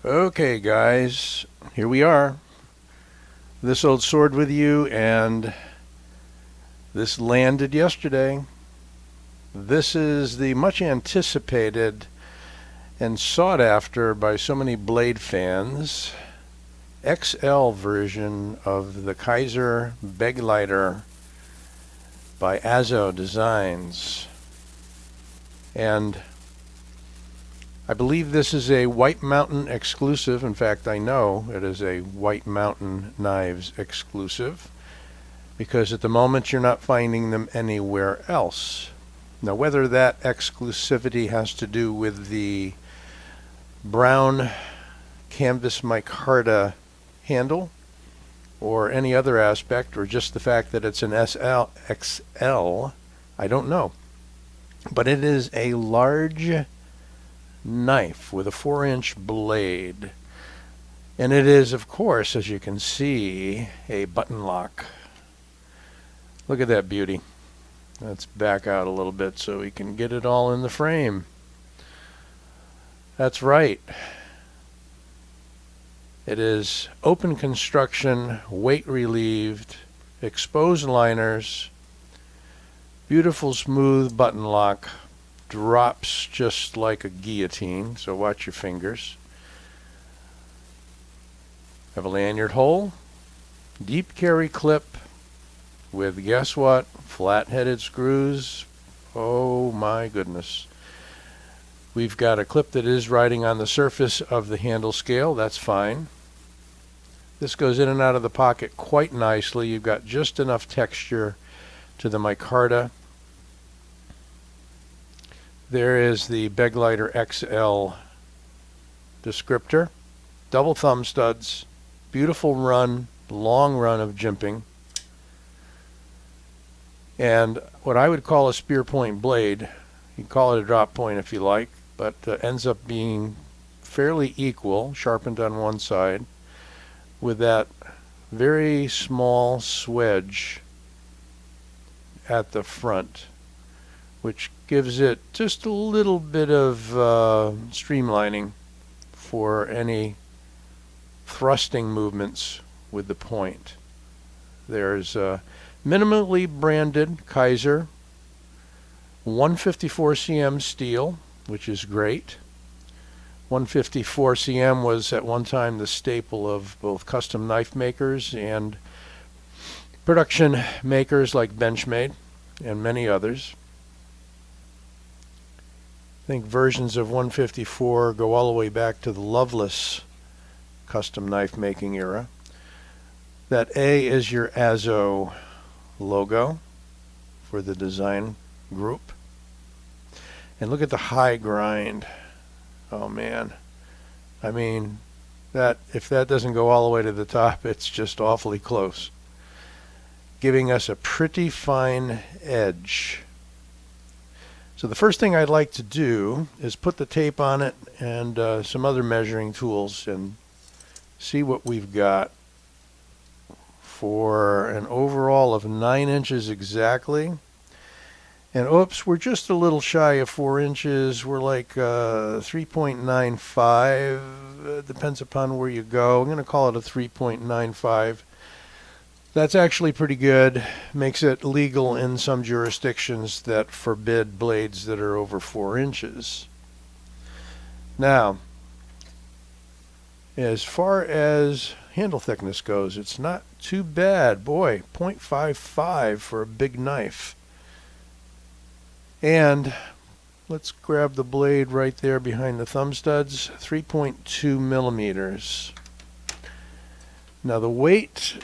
Okay, guys, here we are. This old sword with you, and this landed yesterday. This is the much anticipated and sought after by so many blade fans XL version of the Kizer Begleiter by Azo Designs. And I believe this is a White Mountain exclusive. In fact, I know it is a White Mountain Knives exclusive because at the moment you're not finding them anywhere else. Now, whether that exclusivity has to do with the brown canvas micarta handle or any other aspect, or just the fact that it's an XL, I don't know. But it is a large knife with a 4-inch blade, and it is, of course, as you can see, a button lock. Look at that beauty. Let's back out a little bit so we can get it all in the frame. That's right, it is open construction, weight relieved, exposed liners, beautiful smooth button lock. Drops just like a guillotine, so watch your fingers. Have a lanyard hole, deep carry clip with, guess what, flat-headed screws. Oh my goodness. We've got a clip that is riding on the surface of the handle scale. That's fine. This goes in and out of the pocket quite nicely. You've got just enough texture to the micarta. There is the Begleiter XL descriptor. Double thumb studs. Beautiful run, long run of jimping. And what I would call a spear point blade, you can call it a drop point if you like, but ends up being fairly equal, sharpened on one side, with that very small swedge at the front, which gives it just a little bit of streamlining for any thrusting movements with the point. There's minimally branded Kizer 154 cm steel, which is great. 154 cm was at one time the staple of both custom knife makers and production makers like Benchmade and many others. I think versions of 154 go all the way back to the Loveless custom knife making era. That A is your Azo logo for the design group. And look at the high grind. Oh man. I mean, that if that doesn't go all the way to the top, it's just awfully close. Giving us a pretty fine edge. So the first thing I'd like to do is put the tape on it and some other measuring tools and see what we've got for an overall of 9 inches exactly. And oops, we're just a little shy of 4 inches. We're like 3.95. Depends upon where you go. I'm going to call it a 3.95. That's actually pretty good. Makes it legal in some jurisdictions that forbid blades that are over 4 inches. Now, as far as handle thickness goes, it's not too bad. Boy, 0.55 for a big knife. And let's grab the blade right there behind the thumb studs, 3.2 millimeters. Now the weight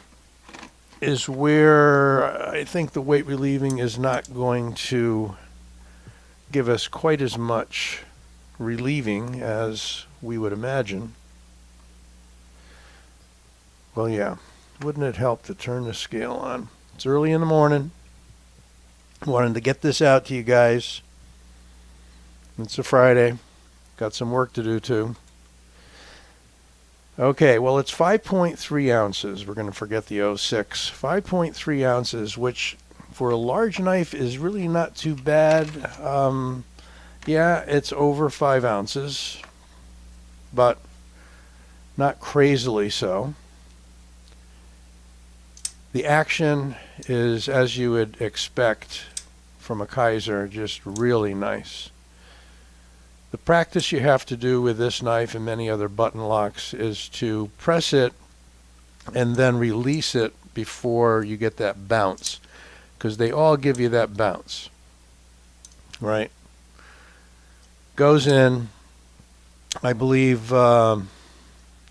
is where I think the weight relieving is not going to give us quite as much relieving as we would imagine. Well, yeah, wouldn't it help to turn the scale on? It's early in the morning. Wanted to get this out to you guys. It's a Friday. Got some work to do too. Okay, well, it's 5.3 ounces. We're going to forget the 06. 5.3 ounces, which for a large knife is really not too bad. Yeah, it's over 5 ounces, but not crazily so. The action is, as you would expect from a Kizer, just really nice. The practice you have to do with this knife and many other button locks is to press it and then release it before you get that bounce, because they all give you that bounce, right? Goes in. I believe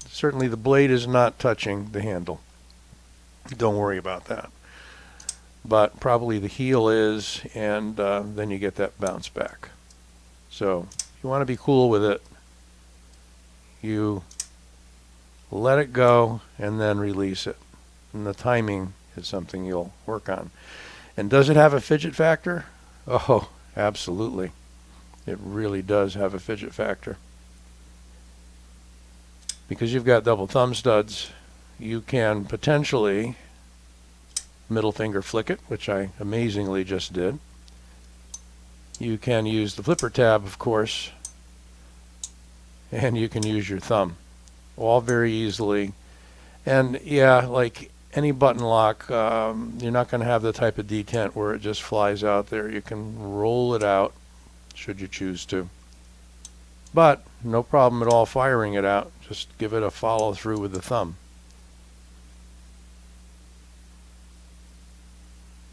certainly the blade is not touching the handle. Don't worry about that. But probably the heel is, and then you get that bounce back. So if you want to be cool with it, you let it go and then release it. And the timing is something you'll work on. And does it have a fidget factor? Oh, absolutely. It really does have a fidget factor. Because you've got double thumb studs, you can potentially middle finger flick it, which I amazingly just did. You can use the flipper tab, of course, and you can use your thumb, all very easily. And yeah, like any button lock, you're not going to have the type of detent where it just flies out there. You can roll it out should you choose to, but no problem at all firing it out. Just give it a follow through with the thumb.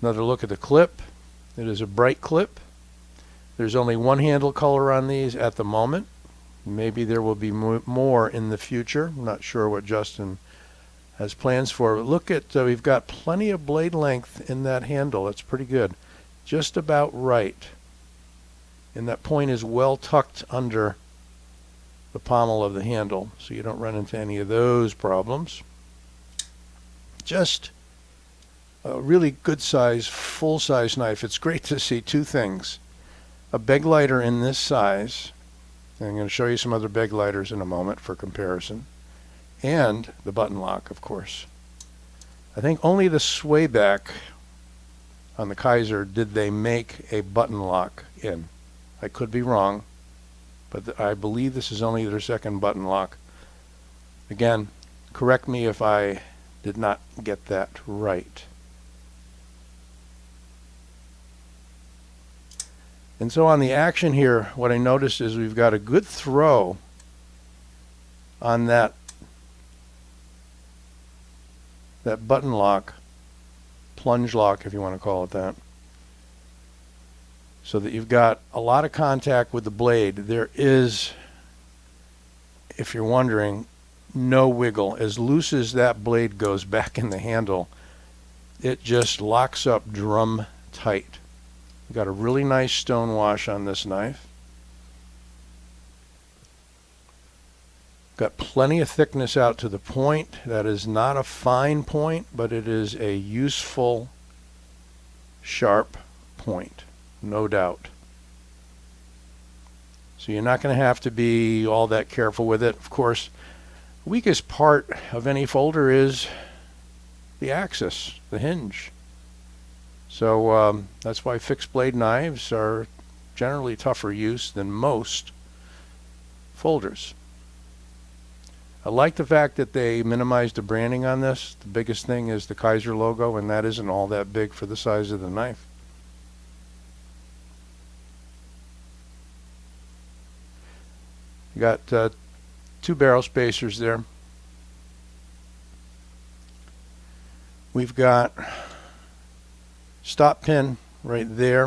Another look at the clip. It is a bright clip. There's only one handle color on these at the moment. Maybe there will be more in the future. I'm not sure what Justin has plans for. But look at, we've got plenty of blade length in that handle. That's pretty good. Just about right. And that point is well tucked under the pommel of the handle, so you don't run into any of those problems. Just a really good size, full size knife. It's great to see two things. A Begleiter in this size, and I'm going to show you some other Begleiters in a moment for comparison, and the button lock, of course. I think only the sway back on the Kizer did they make a button lock in. I could be wrong, but I believe this is only their second button lock. Again, correct me if I did not get that right. And so on the action here, what I noticed is we've got a good throw on that button lock, plunge lock if you want to call it that, so that you've got a lot of contact with the blade. There is, if you're wondering, no wiggle. As loose as that blade goes back in the handle, it just locks up drum tight. We've got a really nice stone wash on this knife. Got plenty of thickness out to the point. That is not a fine point, but it is a useful, sharp point, no doubt. So you're not going to have to be all that careful with it. Of course, the weakest part of any folder is the axis, the hinge. So that's why fixed blade knives are generally tougher use than most folders. I like the fact that they minimized the branding on this. The biggest thing is the Kizer logo, and that isn't all that big for the size of the knife. You got two barrel spacers there. We've got stop pin right there,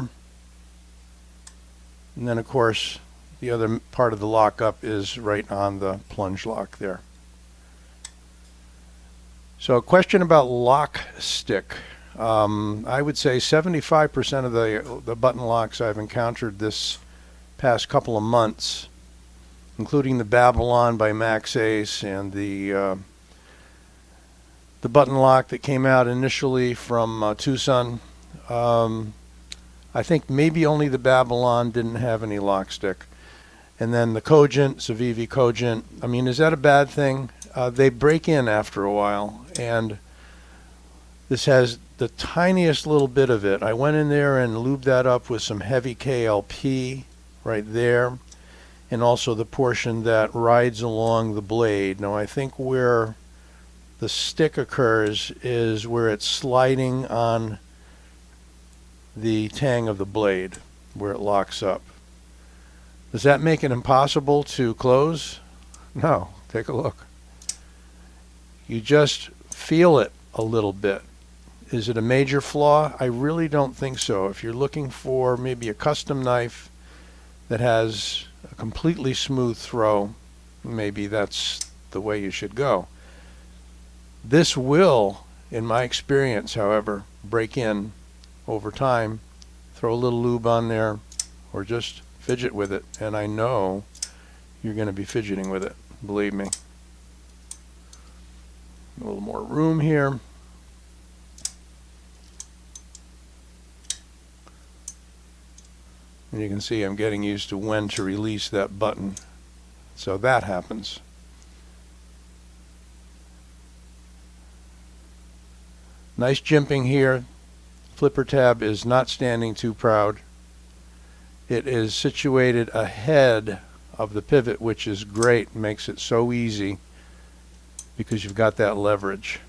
and then of course the other part of the lockup is right on the plunge lock there. So a question about lock stick. I would say 75% of the button locks I've encountered this past couple of months, including the Babylon by Max Ace and the button lock that came out initially from Tucson. I think maybe only the Babylon didn't have any lock stick. And then the Cogent, Civivi Cogent, I mean, is that a bad thing? They break in after a while, and this has the tiniest little bit of it. I went in there and lubed that up with some heavy KLP right there. and also the portion that rides along the blade. Now I think where the stick occurs is where it's sliding on the tang of the blade, where it locks up. Does that make it impossible to close? No. Take a look. You just feel it a little bit. Is it a major flaw? I really don't think so. If you're looking for maybe a custom knife that has a completely smooth throw, maybe that's the way you should go. This will, in my experience, however, break in over time. Throw a little lube on there or just fidget with it, and I know you're going to be fidgeting with it, believe me. A little more room here. And you can see I'm getting used to when to release that button. So that happens. Nice jimping here. Flipper tab is not standing too proud. It is situated ahead of the pivot, which is great. Makes it so easy because you've got that leverage.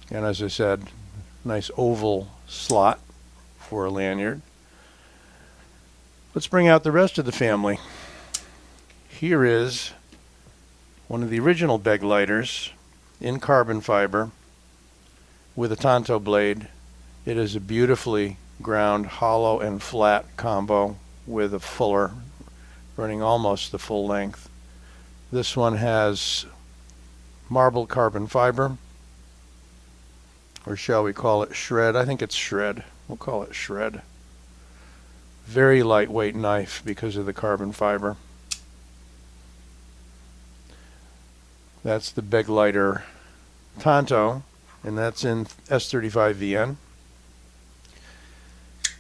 And as I said, nice oval slot for a lanyard. Let's bring out the rest of the family. Here is one of the original Begleiters in carbon fiber with a tanto blade. It is a beautifully ground hollow and flat combo with a fuller running almost the full length. This one has marbled carbon fiber, or shall we call it shred? I think it's shred. We'll call it shred. Very lightweight knife because of the carbon fiber. That's the Begleiter Tanto, and that's in S35VN.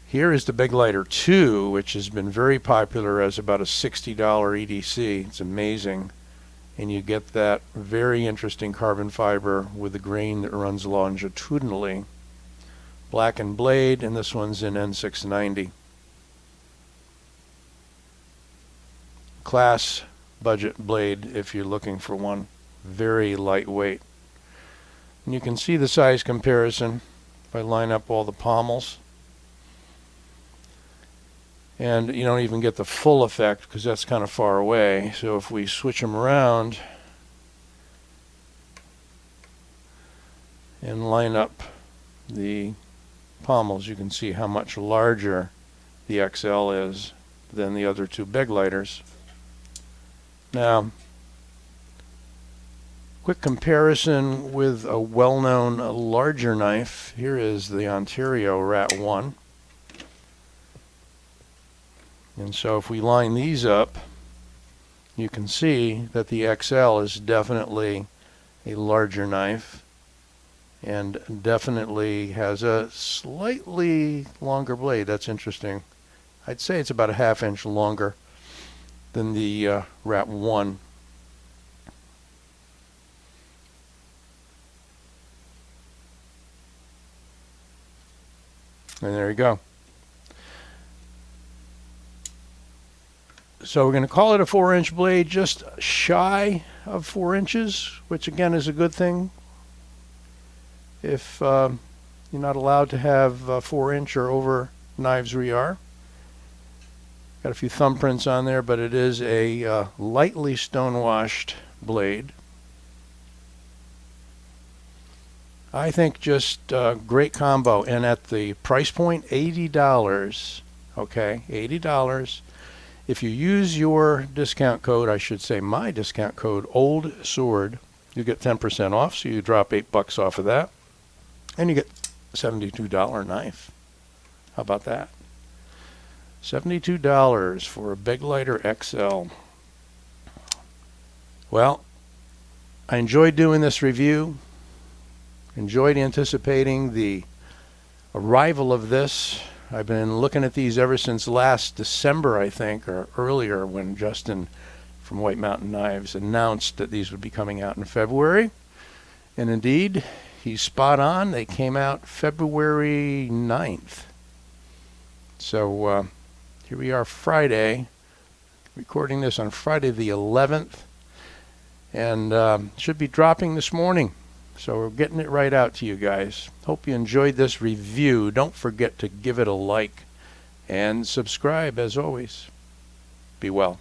Here is the Begleiter 2, which has been very popular as about a $60 EDC. It's amazing. And you get that very interesting carbon fiber with the grain that runs longitudinally. Blackened blade, and this one's in N690. Class budget blade if you're looking for one. Very lightweight. And you can see the size comparison if I line up all the pommels. And you don't even get the full effect because that's kind of far away. So if we switch them around and line up the pommels, you can see how much larger the XL is than the other two Begleiters. Now, quick comparison with a well-known larger knife. Here is the Ontario Rat 1. And so if we line these up, you can see that the XL is definitely a larger knife and definitely has a slightly longer blade. That's interesting. I'd say it's about a ½ inch longer than the Rat 1. And there you go. So we're going to call it a 4-inch blade, just shy of 4 inches, which again is a good thing. If you're not allowed to have 4-inch or over knives re-are. Got a few thumbprints on there, but it is a lightly stone-washed blade. I think just great combo, and at the price point, $80. Okay, $80. If you use your discount code, I should say my discount code, Old Sword, you get 10% off, so you drop $8 off of that, and you get a $72 knife. How about that? $72 for a Begleiter XL. Well, I enjoyed doing this review. Enjoyed anticipating the arrival of this. I've been looking at these ever since last December, I think, or earlier, when Justin from White Mountain Knives announced that these would be coming out in February. And indeed, he's spot on. They came out February 9th. So Here we are Friday, recording this on Friday the 11th, and should be dropping this morning. So we're getting it right out to you guys. Hope you enjoyed this review. Don't forget to give it a like and subscribe as always. Be well.